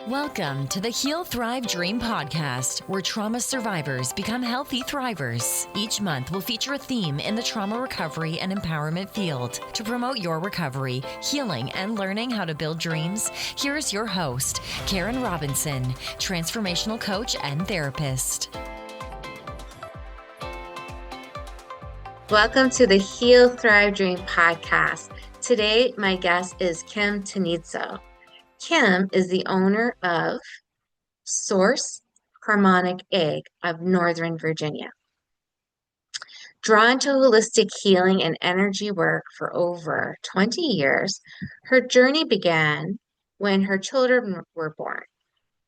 Welcome to the Heal, Thrive, Dream podcast, where trauma survivors become healthy thrivers. Each month, we'll feature a theme in the trauma recovery and empowerment field. To promote your recovery, healing, and learning how to build dreams, here's your host, Karen Robinson, transformational coach and therapist. Welcome to the Heal, Thrive, Dream podcast. Today, my guest is Kim Tonizzo. Kim is the owner of Source Harmonic Egg of Northern Virginia. Drawn to holistic healing and energy work for over 20 years, her journey began when her children were born,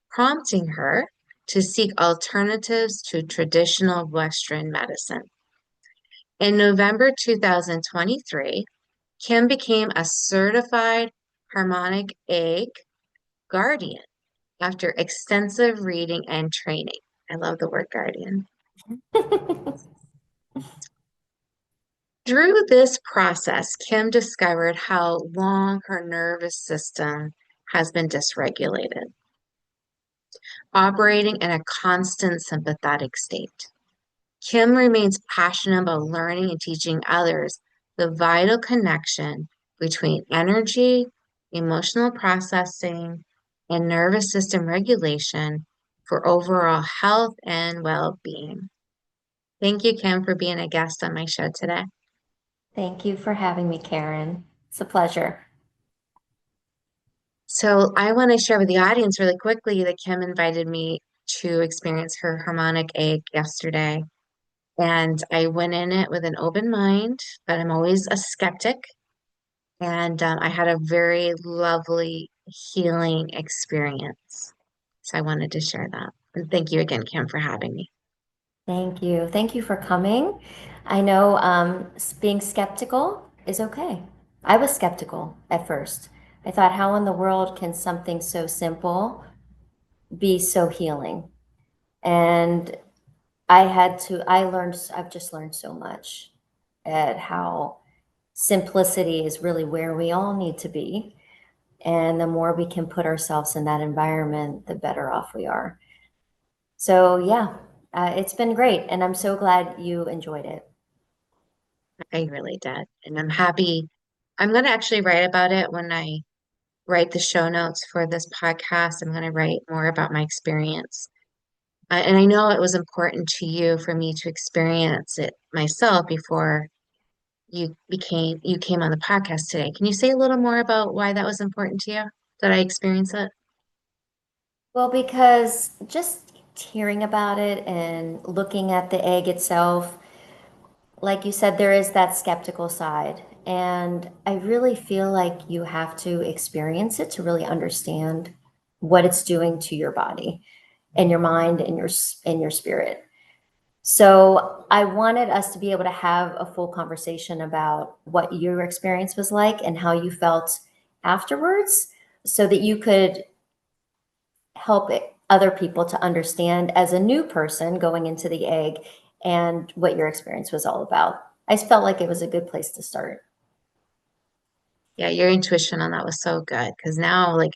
prompting her to seek alternatives to traditional Western medicine. In November 2023, Kim became a certified Harmonic Egg Guardian after extensive reading and training. I love the word guardian. Through this process, Kim discovered how long her nervous system has been dysregulated, operating in a constant sympathetic state. Kim remains passionate about learning and teaching others the vital connection between energy, emotional processing, and nervous system regulation for overall health and well-being. Thank you, Kim, for being a guest on my show today. Thank you for having me, Karen. It's a pleasure. So I want to share with the audience really quickly that Kim invited me to experience her harmonic egg yesterday. And I went in it with an open mind, but I'm always a skeptic. And I had a very lovely healing experience. So I wanted to share that. And thank you again, Kim, for having me. Thank you. Thank you for coming. I know being skeptical is okay. I was skeptical at first. I thought, how in the world can something so simple be so healing? And I've just learned so much at how simplicity is really where we all need to be. And the more we can put ourselves in that environment, the better off we are. So yeah, it's been great. And I'm so glad you enjoyed it. I really did. And I'm happy. I'm going to actually write about it when I write the show notes for this podcast. I'm going to write more about my experience. And I know it was important to you for me to experience it myself before you came on the podcast today. Can you say a little more about why that was important to you, that I experience it? Well, because just hearing about it and looking at the egg itself, like you said, there is that skeptical side. And I really feel like you have to experience it to really understand what it's doing to your body and your mind and your spirit. So I wanted us to be able to have a full conversation about what your experience was like and how you felt afterwards, so that you could help other people to understand as a new person going into the egg and what your experience was all about. I felt like it was a good place to start. Yeah, your intuition on that was so good, because now, like,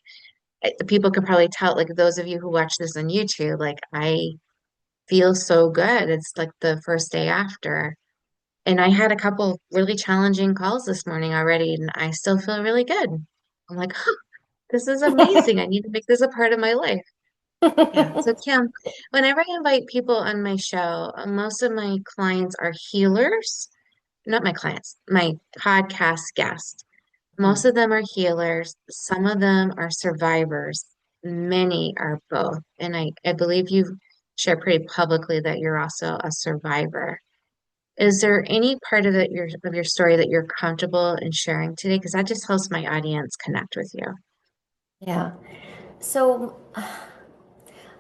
people can probably tell, like, those of you who watch this on YouTube, like, I feel so good. It's like the first day after. And I had a couple really challenging calls this morning already, and I still feel really good. I'm like, huh, this is amazing. I need to make this a part of my life. Yeah. So Kim, whenever I invite people on my show, most of my clients are healers. Not my clients, my podcast guests. Most of them are healers. Some of them are survivors. Many are both. And I believe you've shared pretty publicly that you're also a survivor. Is there any part of your story that you're comfortable in sharing today? Because that just helps my audience connect with you. Yeah. So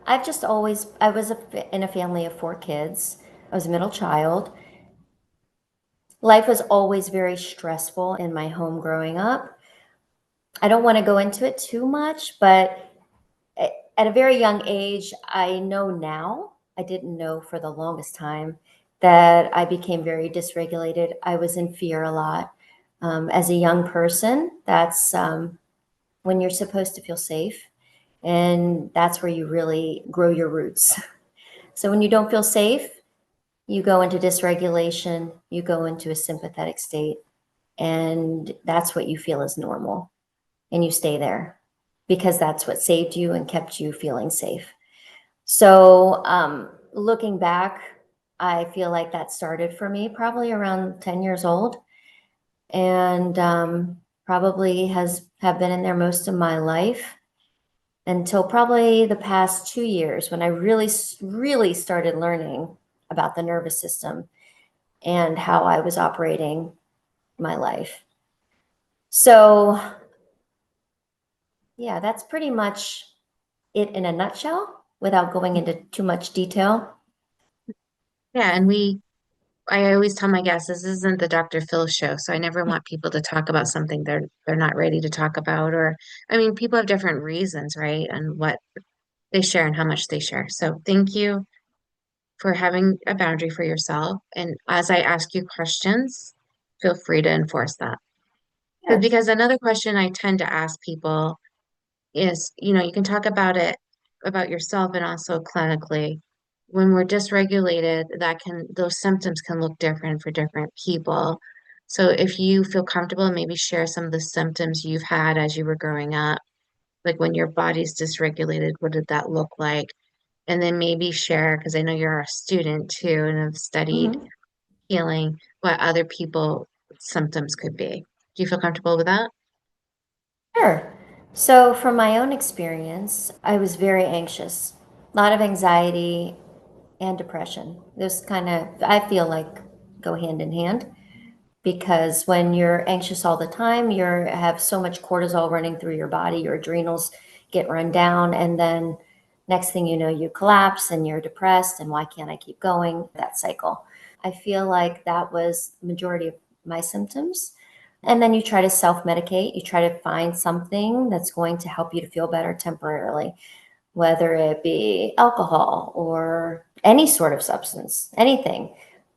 I was in a family of 4 kids. I was a middle child. Life was always very stressful in my home growing up. I don't want to go into it too much, but at a very young age, I know now, I didn't know for the longest time, that I became very dysregulated. I was in fear a lot. As a young person, that's when you're supposed to feel safe. And that's where you really grow your roots. So when you don't feel safe, you go into dysregulation, you go into a sympathetic state, and that's what you feel is normal. And you stay there because that's what saved you and kept you feeling safe. So looking back, I feel like that started for me probably around 10 years old, and probably have been in there most of my life until probably the past 2 years when I really started learning about the nervous system and how I was operating my life. So yeah, that's pretty much it in a nutshell without going into too much detail. Yeah, and I always tell my guests this isn't the Dr. Phil show, so I never want people to talk about something they're not ready to talk about. Or I mean, people have different reasons, right? And what they share and how much they share. So thank you for having a boundary for yourself. And as I ask you questions, feel free to enforce that. Sure. Because another question I tend to ask people is, you can talk about it about yourself and also clinically. When we're dysregulated, those symptoms can look different for different people. So if you feel comfortable, maybe share some of the symptoms you've had as you were growing up, like when your body's dysregulated, what did that look like? And then maybe share, because I know you're a student too and have studied Mhm. healing, what other people symptoms could be. Do you feel comfortable with that? Sure. So, from my own experience, I was very anxious, a lot of anxiety and depression. This kind of, I feel like, go hand in hand because when you're anxious all the time, you have so much cortisol running through your body, your adrenals get run down, and then next thing you know, you collapse and you're depressed. And why can't I keep going? That cycle. I feel like that was the majority of my symptoms. And then you try to self medicate, you try to find something that's going to help you to feel better temporarily, whether it be alcohol or any sort of substance, anything,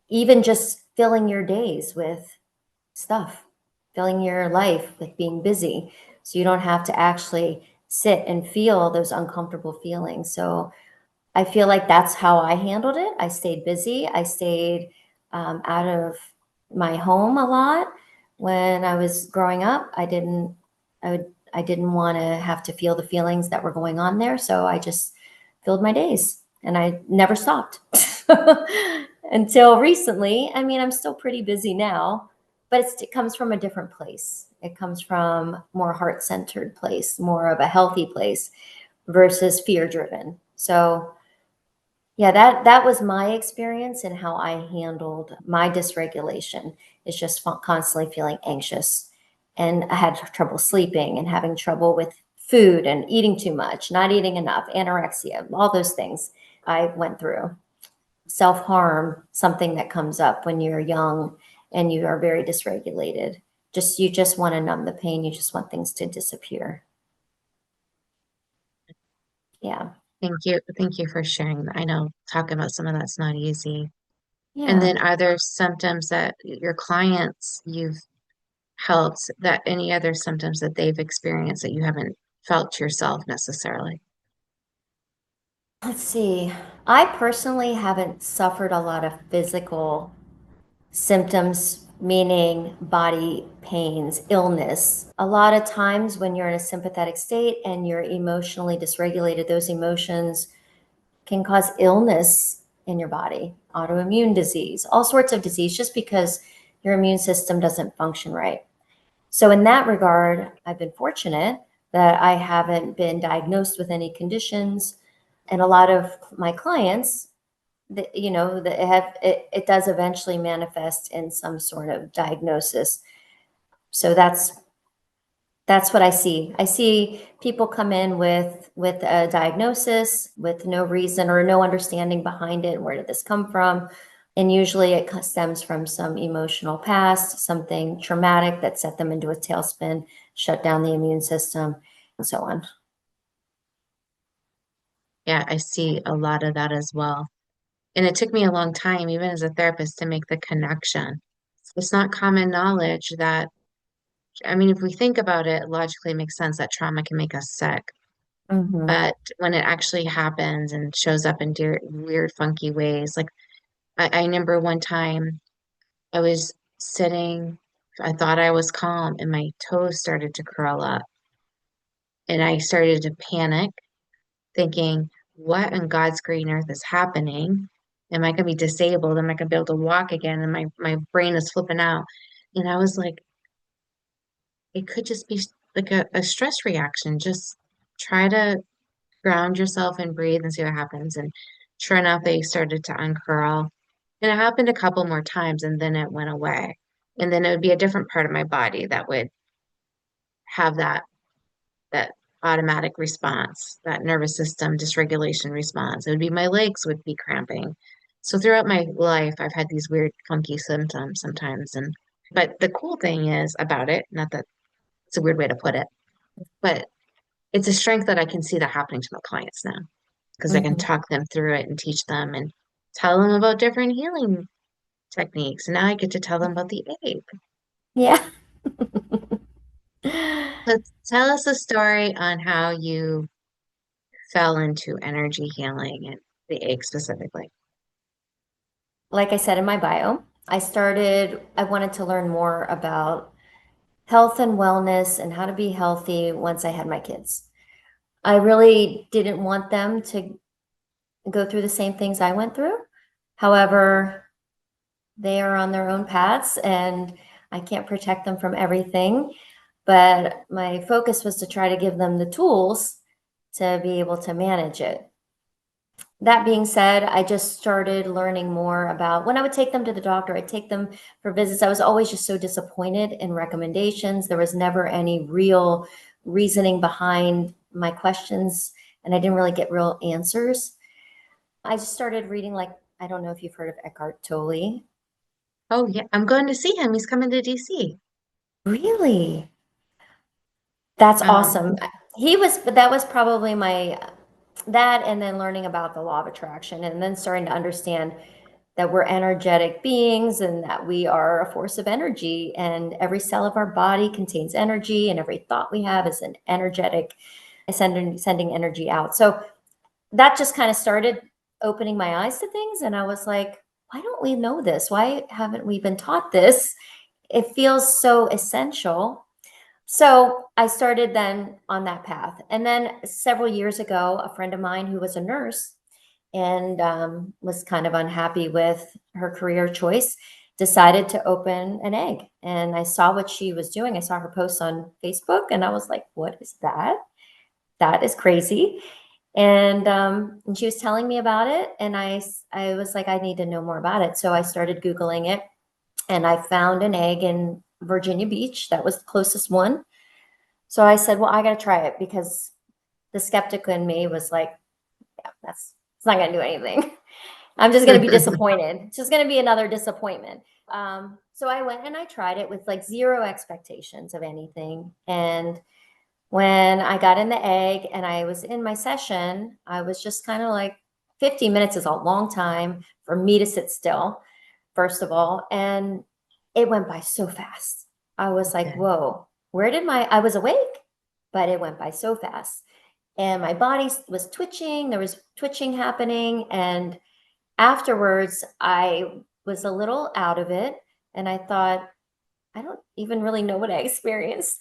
even just filling your days with stuff, filling your life with being busy. So you don't have to actually sit and feel those uncomfortable feelings. So I feel like that's how I handled it. I stayed busy. I stayed out of my home a lot. When I was growing up, I didn't want to have to feel the feelings that were going on there. So I just filled my days and I never stopped until recently. I mean, I'm still pretty busy now, but it comes from a different place. It comes from more heart-centered place, more of a healthy place versus fear-driven. So yeah, that was my experience and how I handled my dysregulation. Is just constantly feeling anxious, and I had trouble sleeping and having trouble with food and eating too much, not eating enough, anorexia, all those things I went through. Self-harm, something that comes up when you're young and you are very dysregulated. You just want to numb the pain. You just want things to disappear. Yeah. Thank you. Thank you for sharing that. I know talking about some of that's not easy. And Yeah. then are there symptoms that your clients you've helped, that any other symptoms that they've experienced that you haven't felt yourself necessarily? Let's see. I personally haven't suffered a lot of physical symptoms, meaning body pains, illness. A lot of times when you're in a sympathetic state and you're emotionally dysregulated, those emotions can cause illness in your body, autoimmune disease, all sorts of disease, just because your immune system doesn't function right. So, in that regard, I've been fortunate that I haven't been diagnosed with any conditions. And a lot of my clients, that it does eventually manifest in some sort of diagnosis. So that's what I see. I see people come in with a diagnosis with no reason or no understanding behind it. Where did this come from? And usually it stems from some emotional past, something traumatic that set them into a tailspin, shut down the immune system, and so on. Yeah, I see a lot of that as well. And it took me a long time, even as a therapist, to make the connection. It's not common knowledge that, I mean, if we think about it, logically it makes sense that trauma can make us sick. Hmm. But when it actually happens and shows up in weird, funky ways, like I remember one time I was sitting, I thought I was calm, and my toes started to curl up. And I started to panic, thinking, what in God's green earth is happening? Am I going to be disabled? Am I going to be able to walk again? And my brain is flipping out. And I was like, it could just be like a stress reaction. Just try to ground yourself and breathe and see what happens. And sure enough, they started to uncurl. And it happened a couple more times and then it went away. And then it would be a different part of my body that would have that automatic response, that nervous system dysregulation response. It would be my legs would be cramping. So throughout my life, I've had these weird, funky symptoms sometimes. And but the cool thing is about it, not that it's a weird way to put it, but it's a strength that I can see that happening to my clients now because I can Hmm. talk them through it and teach them and tell them about different healing techniques. And now I get to tell them about the egg. Yeah. So tell us a story on how you fell into energy healing and the egg specifically. Like I said in my bio, I wanted to learn more about health and wellness and how to be healthy once I had my kids. I really didn't want them to go through the same things I went through. However, they are on their own paths and I can't protect them from everything. But my focus was to try to give them the tools to be able to manage it. That being said, I just started learning more about when I would take them to the doctor, I'd take them for visits. I was always just so disappointed in recommendations. There was never any real reasoning behind my questions, and I didn't really get real answers. I just started reading, like, I don't know if you've heard of Eckhart Tolle. Oh yeah, I'm going to see him. He's coming to DC. Really? That's Um, awesome. But that was probably that, and then learning about the law of attraction, and then starting to understand that we're energetic beings and that we are a force of energy, and every cell of our body contains energy, and every thought we have is an energetic sending energy out. So that just kind of started opening my eyes to things, and I was like, why don't we know this? Why haven't we been taught this? It feels so essential. So I started then on that path. And then several years ago, a friend of mine who was a nurse and was kind of unhappy with her career choice decided to open an egg. And I saw what she was doing. I saw her posts on Facebook and I was like, what is that? That is crazy. And she was telling me about it. And I was like, I need to know more about it. So I started Googling it and I found an egg in Virginia Beach. That was the closest one. So I said, well, I got to try it because the skeptic in me was like, yeah, it's not going to do anything. I'm just going to be disappointed. It's just going to be another disappointment. So I went and I tried it with like zero expectations of anything. And when I got in the egg and I was in my session, I was just kind of like 15 minutes is a long time for me to sit still, first of all. And it went by so fast. I was like, okay. whoa, I was awake, but it went by so fast. And my body was twitching. There was twitching happening. And afterwards, I was a little out of it. And I thought, I don't even really know what I experienced.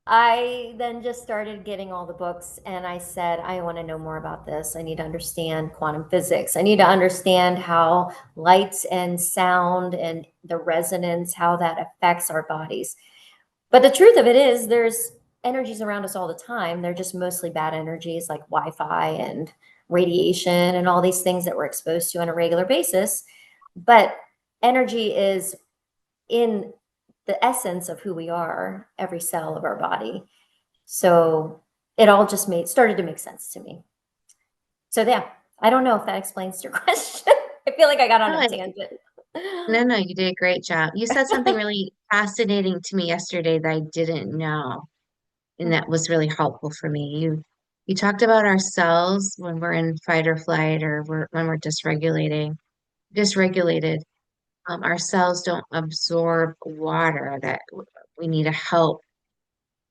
I then just started getting all the books and I said, I want to know more about this. I need to understand quantum physics. I need to understand how lights and sound and the resonance, how that affects our bodies. But the truth of it is, there's energies around us all the time. They're just mostly bad energies like Wi Fi and radiation and all these things that we're exposed to on a regular basis. But energy is in the essence of who we are, every cell of our body. So it all just started to make sense to me. So yeah, I don't know if that explains your question. I feel like I got on No, a tangent. no, you did a great job. You said something really fascinating to me yesterday that I didn't know, and that was really helpful for me. You talked about our cells when we're in fight or flight, or when we're dysregulated. Our cells don't absorb water that we need to help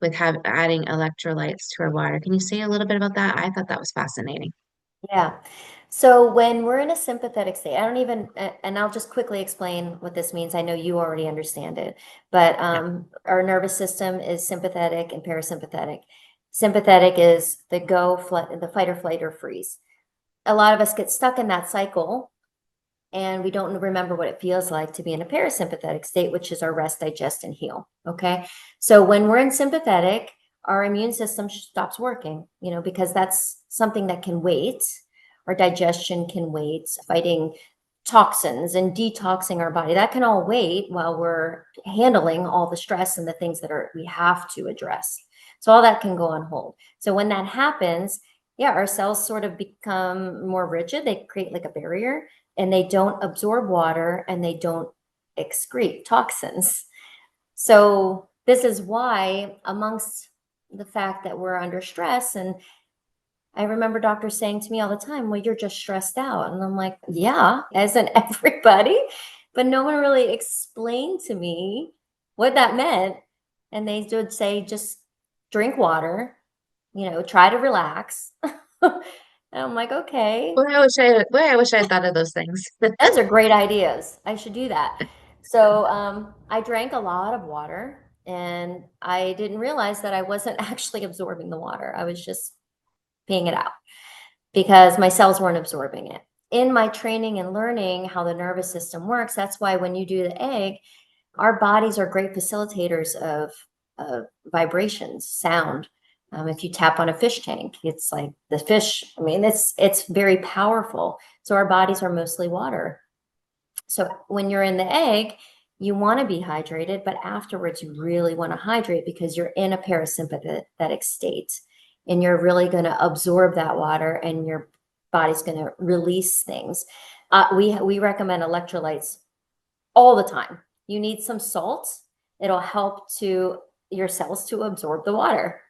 with adding electrolytes to our water. Can you say a little bit about that? I thought that was fascinating. Yeah. So when we're in a sympathetic state, I don't even, and I'll just quickly explain what this means. I know you already understand it, but Yeah. our nervous system is sympathetic and parasympathetic. Sympathetic is the the fight or flight or freeze. A lot of us get stuck in that cycle and we don't remember what it feels like to be in a parasympathetic state, which is our rest, digest, and heal. Okay. So when we're in sympathetic, our immune system stops working, because that's something that can wait. Our digestion can wait, fighting toxins and detoxing our body. That can all wait while we're handling all the stress and the things that we have to address. So all that can go on hold. So when that happens, yeah, our cells sort of become more rigid. They create like a barrier and they don't absorb water and they don't excrete toxins. So this is why, amongst the fact that we're under stress, and I remember doctors saying to me all the time, well, you're just stressed out. And I'm like, yeah, as in everybody. But no one really explained to me what that meant. And they would say, just drink water, try to relax. And I'm like, okay. Boy, I wish I had thought of those things. Those are great ideas. I should do that. So I drank a lot of water and I didn't realize that I wasn't actually absorbing the water. I was just peeing it out because my cells weren't absorbing it. In my training and learning how the nervous system works, that's why when you do the egg, our bodies are great facilitators of vibrations, sound. If you tap on a fish tank, it's like the fish. I mean, it's very powerful. So our bodies are mostly water. So when you're in the egg, you want to be hydrated, but afterwards you really want to hydrate because you're in a parasympathetic state and you're really going to absorb that water and your body's going to release things. We recommend electrolytes all the time. You need some salt. It'll help your cells to absorb the water.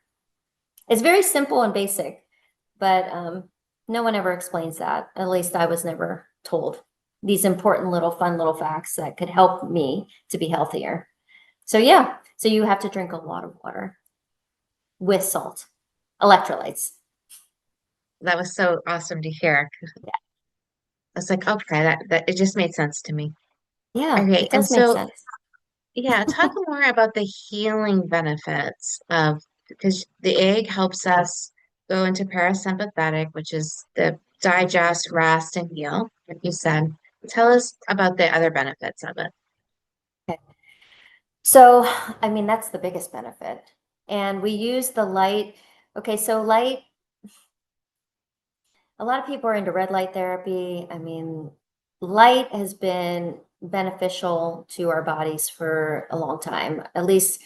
It's very simple and basic, but no one ever explains that. At least I was never told these important fun little facts that could help me to be healthier. So yeah, so you have to drink a lot of water with salt, electrolytes. That was so awesome to hear. Yeah. I was like, okay, that it just made sense to me. Yeah, Okay, it and does make so sense. yeah, talk more about the healing benefits of, because the egg helps us go into parasympathetic, which is the digest, rest, and heal, like you said. Tell us about the other benefits of it. Okay. So, I mean, that's the biggest benefit. And we use the light. Okay, so light, a lot of people are into red light therapy. I mean, light has been beneficial to our bodies for a long time. At least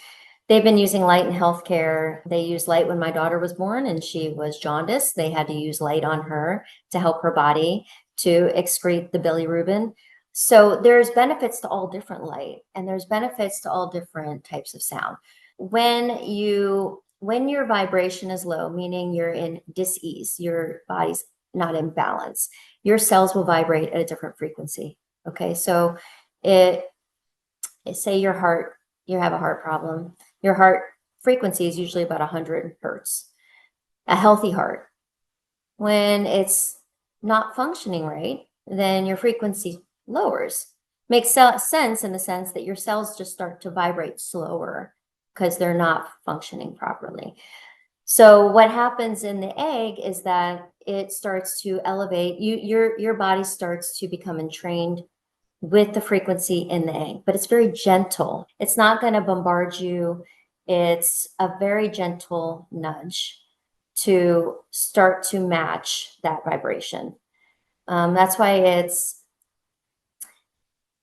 they've been using light in healthcare. They used light when my daughter was born and she was jaundiced. They had to use light on her to help her body to excrete the bilirubin. So there's benefits to all different light and there's benefits to all different types of sound. When your vibration is low, meaning you're in dis-ease, your body's not in balance, your cells will vibrate at a different frequency. Okay, so say you have a heart problem, your heart frequency is usually about 100 hertz. A healthy heart, when it's not functioning right, then your frequency lowers. Makes sense in the sense that your cells just start to vibrate slower because they're not functioning properly. So what happens in the egg is that it starts to elevate your body starts to become entrained with the frequency in the egg, but it's very gentle. It's not going to bombard you. It's a very gentle nudge to start to match that vibration. That's why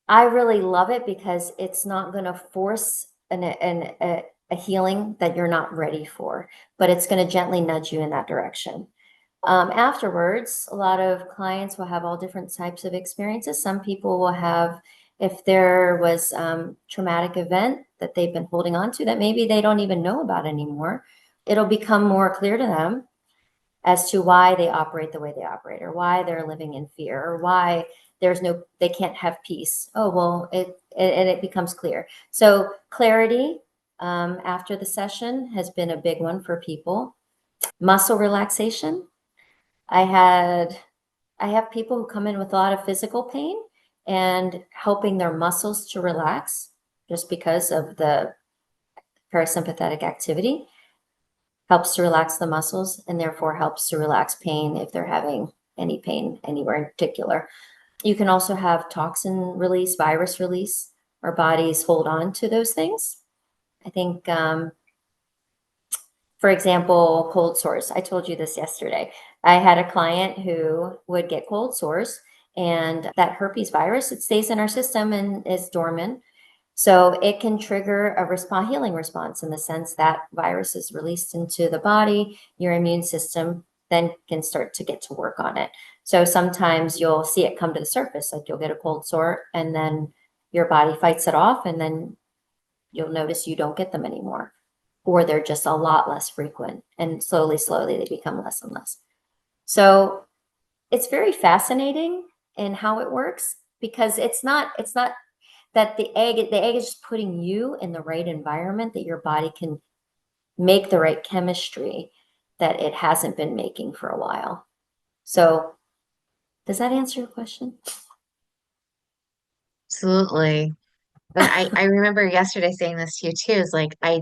I really love it because it's not going to force a healing that you're not ready for, but it's going to gently nudge you in that direction. Afterwards, a lot of clients will have all different types of experiences. Some people will have, if there was traumatic event that they've been holding on to that maybe they don't even know about anymore, it'll become more clear to them as to why they operate the way they operate or why they're living in fear or why they can't have peace. Oh, well, it becomes clear. So clarity after the session has been a big one for people. Muscle relaxation. I have people who come in with a lot of physical pain and helping their muscles to relax just because of the parasympathetic activity helps to relax the muscles and therefore helps to relax pain if they're having any pain anywhere in particular. You can also have toxin release, virus release. Our bodies hold on to those things. I think, for example, cold sores. I told you this yesterday. I had a client who would get cold sores, and that herpes virus, it stays in our system and is dormant. So it can trigger a healing response in the sense that virus is released into the body, your immune system then can start to get to work on it. So sometimes you'll see it come to the surface, like you'll get a cold sore and then your body fights it off, and then you'll notice you don't get them anymore, or they're just a lot less frequent, and slowly, slowly they become less and less. So it's very fascinating in how it works, because it's not that the egg is just putting you in the right environment that your body can make the right chemistry that it hasn't been making for a while. So does that answer your question? Absolutely. But I remember yesterday saying this to you too, is like I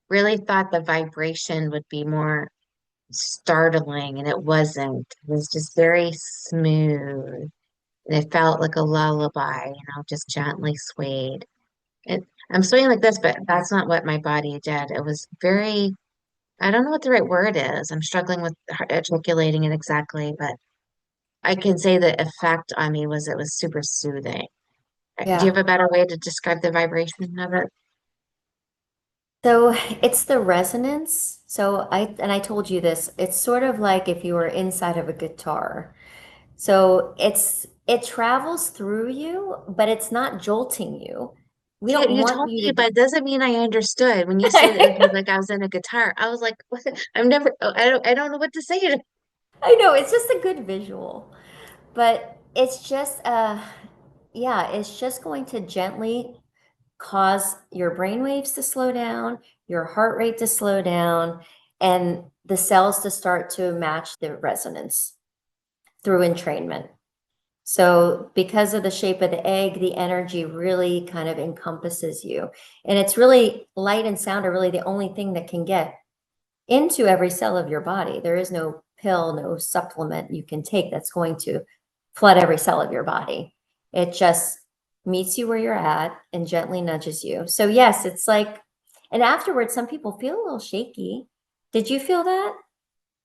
really thought the vibration would be more startling, and it wasn't. It was just very smooth. And it felt like a lullaby, just gently swayed. I'm swaying like this, but that's not what my body did. It was very, I don't know what the right word is. I'm struggling with articulating it exactly, but I can say the effect on me was it was super soothing. Do you have Yeah. a better way to describe the vibration of it? So it's the resonance. So I told you this, it's sort of like if you were inside of a guitar. So it travels through you, but it's not jolting you. We Yeah, don't you want told you me, to but be. it doesn't mean I understood. When you said it was like I was in a guitar, I was like, what? I've never, I don't know what to say to. I know, it's just a good visual, but it's just yeah, it's just going to gently cause your brain waves to slow down, your heart rate to slow down, and the cells to start to match the resonance through entrainment. So, because of the shape of the egg, the energy really kind of encompasses you. And it's really light and sound are really the only thing that can get into every cell of your body. There is no pill, no supplement you can take that's going to flood every cell of your body. It just meets you where you're at and gently nudges you. So, yes, it's like, and afterwards, some people feel a little shaky. Did you feel that?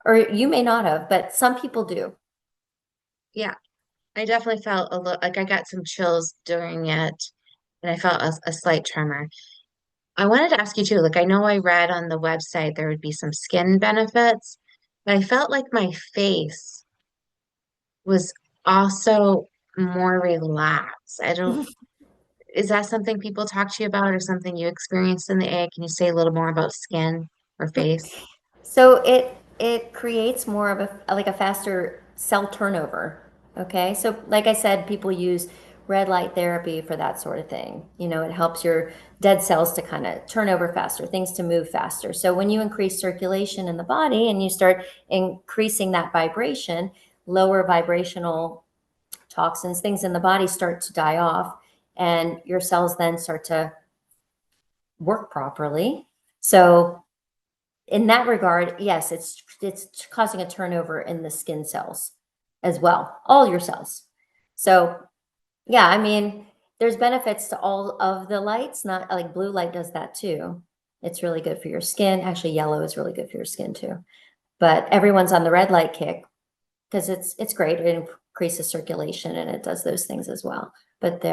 Or you may not have, but some people do. Yeah, I definitely felt a little like I got some chills during it, and I felt a slight tremor. I wanted to ask you too, like I know I read on the website there would be some skin benefits, but I felt like my face was also more relaxed. I don't, is that something people talk to you about or something you experienced in the egg? Can you say a little more about skin or face? So it creates more of a like a faster cell turnover. Okay. So like I said, people use red light therapy for that sort of thing. You know, it helps your dead cells to kind of turn over faster, things to move faster. So when you increase circulation in the body and you start increasing that vibration, lower vibrational toxins, things in the body start to die off, and your cells then start to work properly. So in that regard, yes, it's causing a turnover in the skin cells as well, all your cells. So yeah, I mean, there's benefits to all of the lights, not like blue light does that too. It's really good for your skin. Actually, yellow is really good for your skin too. But everyone's on the red light kick because it's great. It increases circulation and it does those things as well. But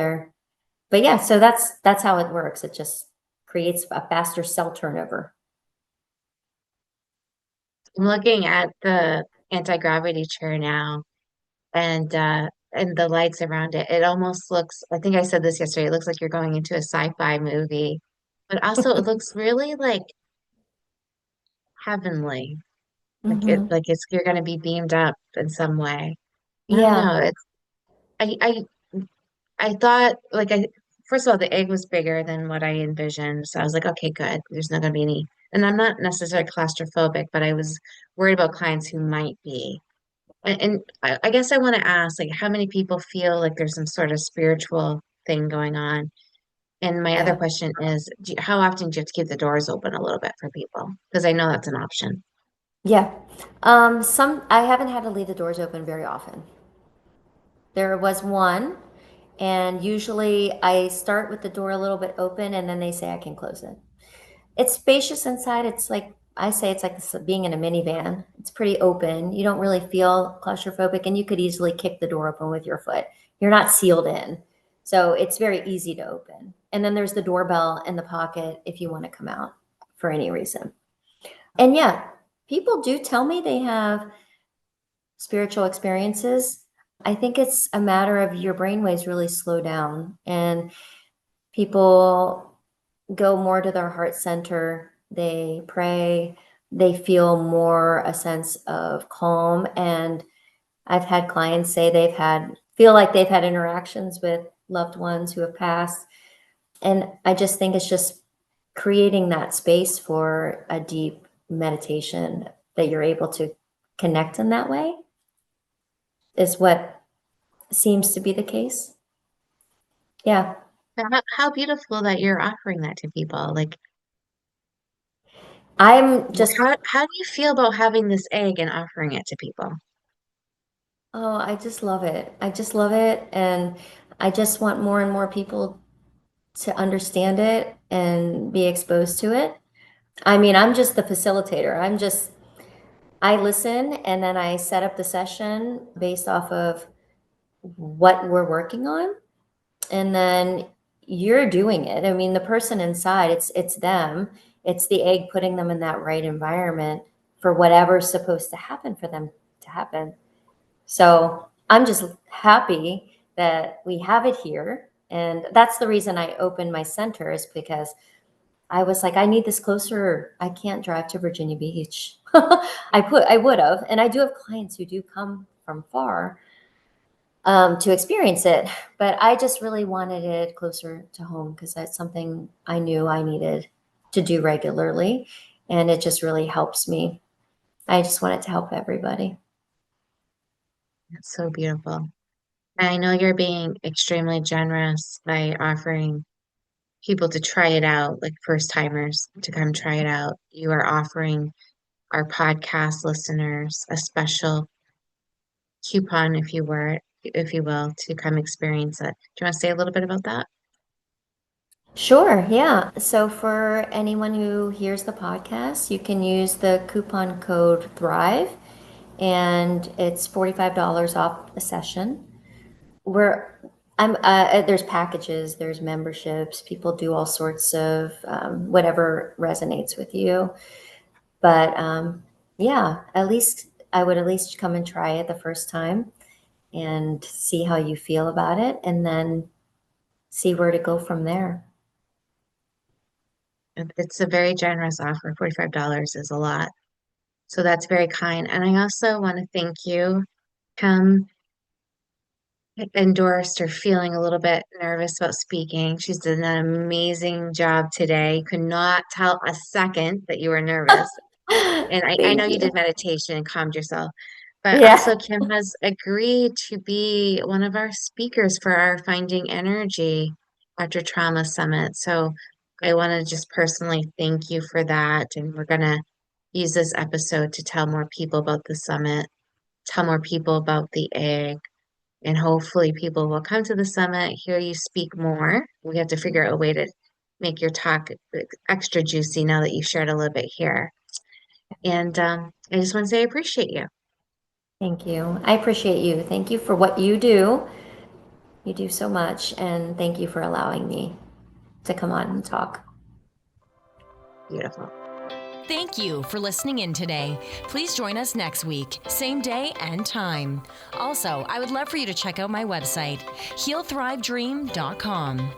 yeah, so that's how it works. It just creates a faster cell turnover. I'm looking at the anti-gravity chair now, and the lights around it. It almost looks, I think I said this yesterday, it looks like you're going into a sci-fi movie, but also it looks really like heavenly. Hmm. Like it's you're gonna be beamed up in some way. I don't Yeah. know. It's I I I thought like first of all, the egg was bigger than what I envisioned. So I was like, okay, good. There's not going to be any. And I'm not necessarily claustrophobic, but I was worried about clients who might be. And I guess I want to ask, like, how many people feel like there's some sort of spiritual thing going on? And my other Yeah. question is, how often do you have to keep the doors open a little bit for people? Because I know that's an option. Yeah. I haven't had to leave the doors open very often. There was one, and usually I start with the door a little bit open and then they say I can close it. It's spacious inside. It's like I say it's like being in a minivan. It's pretty open. You don't really feel claustrophobic, and you could easily kick the door open with your foot. You're not sealed in. So it's very easy to open. And then there's the doorbell in the pocket if you want to come out for any reason. And yeah, people do tell me they have spiritual experiences. I think it's a matter of your brainwaves really slow down and people go more to their heart center. They pray, they feel more a sense of calm. And I've had clients say feel like they've had interactions with loved ones who have passed. And I just think it's just creating that space for a deep meditation that you're able to connect in that way is what seems to be the case. Yeah. How beautiful that you're offering that to people. Like, I'm just, how do you feel about having this egg and offering it to people? oh, I just love it. I just love it. And I just want more and more people to understand it and be exposed to it. I mean, I'm just the facilitator. I listen and then I set up the session based off of what we're working on. And then you're doing it. I mean, the person inside, it's them. It's the egg putting them in that right environment for whatever's supposed to happen for them to happen. So I'm just happy that we have it here. And that's the reason I opened my center is because I was like, I need this closer. I can't drive to Virginia Beach. I would have, and I do have clients who do come from far to experience it, but I just really wanted it closer to home because that's something I knew I needed to do regularly, and it just really helps me. I just wanted to help everybody. That's so beautiful. And I know you're being extremely generous by offering people to try it out, like first timers to come try it out. You are offering our podcast listeners a special coupon, if you will, to come experience it. Do you want to say a little bit about that? Sure, yeah. So for anyone who hears the podcast, you can use the coupon code THRIVE, and it's $45 off the session. Where there's packages, there's memberships, people do all sorts of whatever resonates with you. But yeah, I would at least come and try it the first time and see how you feel about it, and then see where to go from there. It's a very generous offer. $45 is a lot. So that's very kind. And I also want to thank you. Kim endorsed her feeling a little bit nervous about speaking. She's done an amazing job today. Could not tell a second that you were nervous. And I know Thank you did you. meditation and calmed yourself. But Yeah. also, Kim has agreed to be one of our speakers for our Finding Energy After Trauma Summit. So I want to just personally thank you for that. And we're going to use this episode to tell more people about the summit, tell more people about the egg, and hopefully people will come to the summit, hear you speak more. We have to figure out a way to make your talk extra juicy now that you shared a little bit here. And I just want to say I appreciate you. Thank you. I appreciate you. Thank you for what you do. You do so much, and thank you for allowing me to come on and talk. Beautiful. Thank you for listening in today. Please join us next week, same day and time. Also, I would love for you to check out my website, healthrivedream.com.